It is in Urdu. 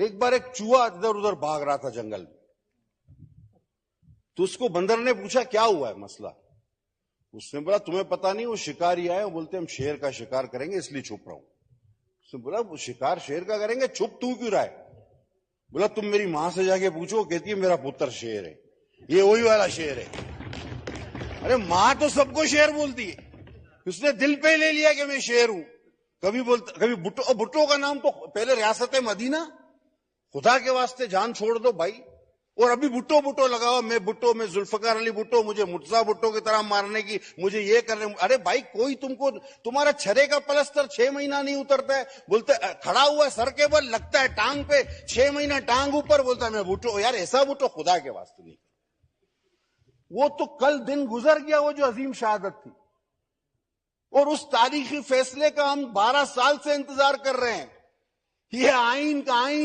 ایک بار ایک چوہا ادھر ادھر بھاگ رہا تھا جنگل میں، تو اس کو بندر نے پوچھا کیا ہوا ہے مسئلہ؟ اس نے بولا تمہیں پتا نہیں وہ شکاری آئے، وہ بولتے ہم شیر کا شکار کریں گے اس لیے چھپ رہا ہوں۔ اس نے بولا وہ شکار شیر کا کریں گے، چھپ تو کیوں رہا ہے؟ بولا تم میری ماں سے جا کے پوچھو، کہتی ہے میرا پتر شیر ہے، یہ وہی والا شیر ہے۔ ارے ماں تو سب کو شیر بولتی ہے، اس نے دل پہ لے لیا کہ میں شیر ہوں۔ کبھی بولتا، کبھی بھٹو، بھٹو کا نام تو پہلے ریاست مدینہ، خدا کے واسطے جان چھوڑ دو بھائی، اور ابھی بھٹو بھٹو لگا ہوا، میں بھٹو، میں ذوالفقار علی بھٹو، مجھے مرتضیٰ بھٹو کی طرح مارنے کی، مجھے یہ کرنے۔ ارے بھائی کوئی تم کو، تمہارا چھرے کا پلستر 6 مہینہ نہیں اترتا ہے، بولتے کھڑا ہوا ہے سر کے بل، لگتا ہے ٹانگ پہ، 6 مہینہ ٹانگ اوپر، بولتا ہے میں بھٹو۔ یار ایسا بھٹو خدا کے واسطے نہیں۔ وہ تو کل دن گزر گیا، وہ جو عظیم شہادت تھی، اور اس تاریخی فیصلے کا ہم 12 سال سے انتظار کر رہے ہیں۔ یہ آئین کا آئین